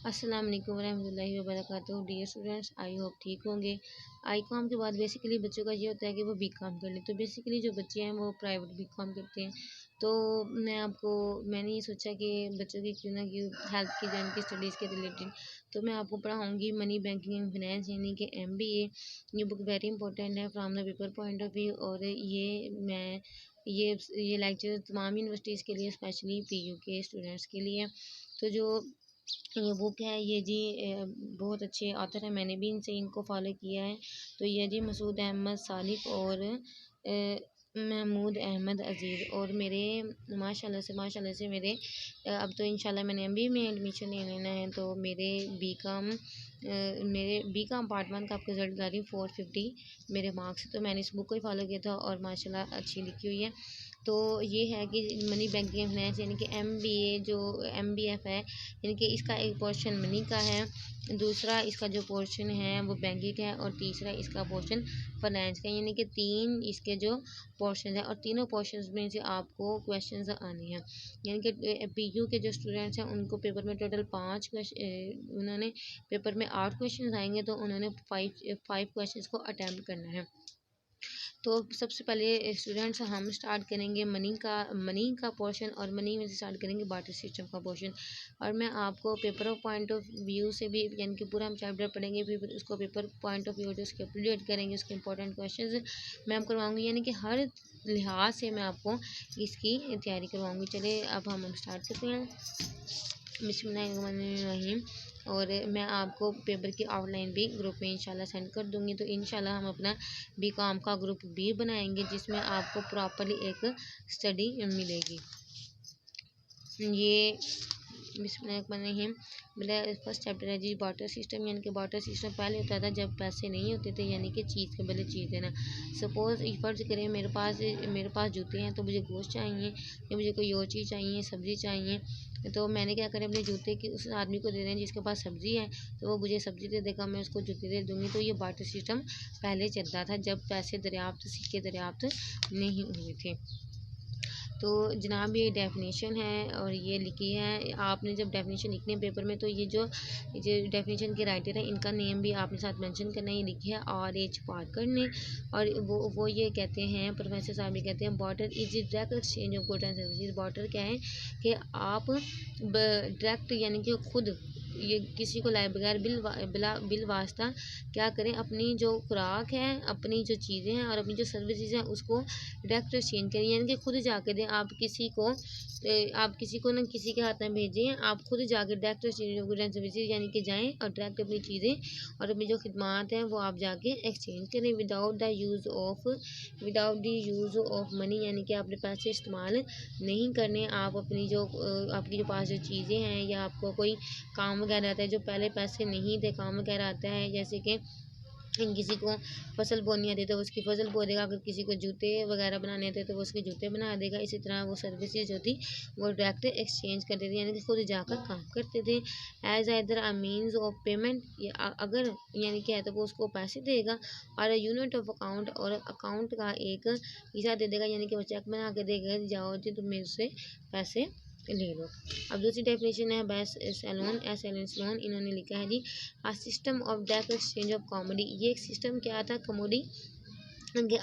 अस्सलाम वालेकुम रहमतुल्लाहि व बरकातुहू। डियर स्टूडेंट्स, आई होप ठीक होंगे। आई कॉम के बाद बेसिकली बच्चों का ये होता है कि वो बी कॉम कर ले। तो बेसिकली जो बच्चे हैं वो प्राइवेट बी कॉम करते हैं। तो मैंने ये सोचा कि बच्चों की क्यों ना क्यों हेल्थ की जो उनकी स्टडीज़ के रिलेटेड तो मैं आपको पढ़ाऊँगी मनी बैंकिंग एंड फाइनेंस यानी कि MBA। ये बुक वेरी इंपॉर्टेंट है from the paper point of view. और ये लेक्चर तमाम यूनिवर्सिटीज़ के लिए स्पेशली PU के स्टूडेंट्स के लिए। तो जो ये बुक है ये जी बहुत अच्छे ऑथर हैं, मैंने भी इनको फॉलो किया है। तो ये जी मसूद अहमद सादिक और महमूद अहमद अज़ीज़। और मेरे माशाल्लाह से मेरे अब तो इंशाल्लाह मैंने MBA में एडमिशन ले लेना है। तो मेरे बी कॉम पार्ट 1 का आपका रिजल्ट ला रही हूँ 450 मेरे मार्क्स। तो मैंने इस बुक को ही फॉलो किया था और माशाल्लाह अच्छी लिखी हुई है। तो ये है कि मनी बैंकिंग एंड फाइनेंस यानी कि MBA जो MBF है, यानी कि इसका एक पोर्शन मनी का है, दूसरा इसका जो पोर्शन है वो बैंकिंग है, और तीसरा इसका पोर्शन फाइनेंस का। यानी कि 3 इसके जो पोर्शन है, और तीनों पोर्शन में से आपको क्वेश्चन आने हैं। यानी कि PU के जो स्टूडेंट्स हैं उनको पेपर में टोटल 5 क्वेश्चन, उन्होंने पेपर में 8 क्वेश्चन आएंगे, तो उन्होंने 5 क्वेश्चन को अटैम्प्ट करना है। तो सबसे पहले स्टूडेंट्स हम स्टार्ट करेंगे मनी का पोर्शन, और मनी में से स्टार्ट करेंगे बार्टर सिस्टम का पोर्शन। और मैं आपको paper of point of view से भी यानी कि पूरा हम चैप्टर पढ़ेंगे, फिर उसको पेपर पॉइंट ऑफ व्यू जो उसके अपडेट करेंगे, उसके इंपॉर्टेंट क्वेश्चन मैं आपको करवाऊँगी। यानी कि हर लिहाज से मैं आपको इसकी तैयारी करवाऊँगी। चलिए अब हम स्टार्ट करते हैं। बिस्मिल्लाहिर्रहमानिर्रहीम। और मैं आपको पेपर की आउटलाइन भी ग्रुप में इंशाल्लाह सेंड कर दूंगी। तो इंशाल्लाह हम अपना बी कॉम का ग्रुप भी बनाएंगे जिसमें आपको प्रॉपरली एक स्टडी मिलेगी। ये बिस्मिल्लाहिर्रहमानिर्रहीम मेरा फर्स्ट चैप्टर है जी बार्टर सिस्टम। यानी कि बार्टर सिस्टम पहले होता था जब पैसे नहीं होते थे, यानी कि चीज़ के बदले चीज़ देना। सपोज़ फ़र्ज़ करें मेरे पास जूते हैं, तो मुझे गोश्त चाहिए या मुझे कोई और चीज़ चाहिए, सब्ज़ी चाहिए। तो मैंने क्या करें, अपने जूते की उस आदमी को दे दें जिसके पास सब्ज़ी है, तो वो मुझे सब्ज़ी दे देगा, मैं उसको जूते दे दूँगी। तो ये बार्टर सिस्टम पहले चलता था जब पैसे दरियाफ्त सिक्के दरियाफ्त नहीं हुए थे। तो जनाब ये डेफिनेशन है और ये लिखी है। आपने जब डेफिनेशन लिखनी है पेपर में, तो ये जो डेफिनेशन के राइटर हैं इनका नेम भी आपने साथ मेंशन करना है। ये लिखी है RH पार्कर ने। और वो ये कहते हैं, प्रोफेसर साहब ये कहते हैं, barter is direct exchange of goods and services. Barter क्या है कि आप डायरेक्ट यानी कि खुद ये किसी को लाए बगैर बिल वास्ता क्या करें, अपनी जो खुराक है, अपनी जो चीज़ें हैं और अपनी जो सर्विसेज हैं उसको डायरेक्ट एक्सचेंज करें। यानी कि खुद जाके दें। आप किसी को ना किसी के हाथ में भेजें, आप खुद जाके direct exchange of goods and services यानी कि जाएँ और डायरेक्ट अपनी चीज़ें और अपनी जो खिदमात हैं वो आप जाके एक्सचेंज करें without the use of money. यानी कि आपने पैसे इस्तेमाल नहीं करने। आप अपनी जो आपकी जो पास जो चीज़ें हैं या आपको कोई काम वगैरह आता है जो पहले पैसे नहीं थे, काम वगैरह आता है, जैसे कि किसी को फसल बोनी आती है तो उसकी फसल बो देगा, अगर किसी को जूते वगैरह बनाने आते तो वो उसके जूते बना देगा। इसी तरह वो सर्विसेज जो थी वो डायरेक्ट एक्सचेंज करते थे, यानी कि खुद जाकर काम करते थे। As either a means of payment, अगर यानी कि है तो वो उसको पैसे देगा, और यूनिट ऑफ अकाउंट, और अकाउंट का एक हिस्सा दे देगा, यानी कि वो चेक बना के देगा, जाओ जी तुम मेरे से पैसे ले लो। अब दूसरी डेफिनेशन है बेस सैलून। इन्होंने लिखा है जी a system of direct exchange of commodity. ये एक सिस्टम क्या था, कमोडी कि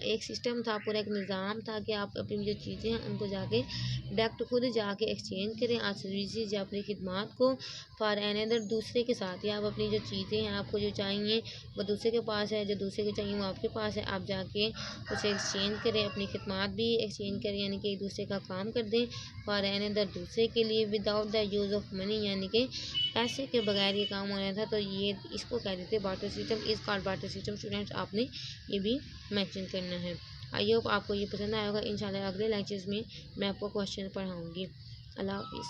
एक सिस्टम था, पूरा एक निज़ाम था कि आप अपनी जो चीज़ें हैं उनको जाके डायरेक्ट खुद जाके एक्सचेंज करें आप सर्विसेज या अपनी खिदमात को फॉर अनदर दूसरे के साथ, या आप अपनी जो चीज़ें हैं आपको जो चाहिए वो दूसरे के पास है, जो दूसरे को चाहिए वो आपके पास है, आप जाके उसे एक्सचेंज करें, अपनी खिदमात भी एक्सचेंज करें, यानी कि एक दूसरे का काम कर दें फॉर अनदर दूसरे के लिए without the use of money, यानी कि पैसे के बगैर ये काम होना था। तो ये इसको कह देते barter system is called barter system. Students आपने ये भी मेंशन करना है। आई होप आपको ये पसंद आया होगा। इंशाल्लाह अगले लेक्चर्स में मैं आपको क्वेश्चन पढ़ाऊँगी। अल्लाह हाफिज़।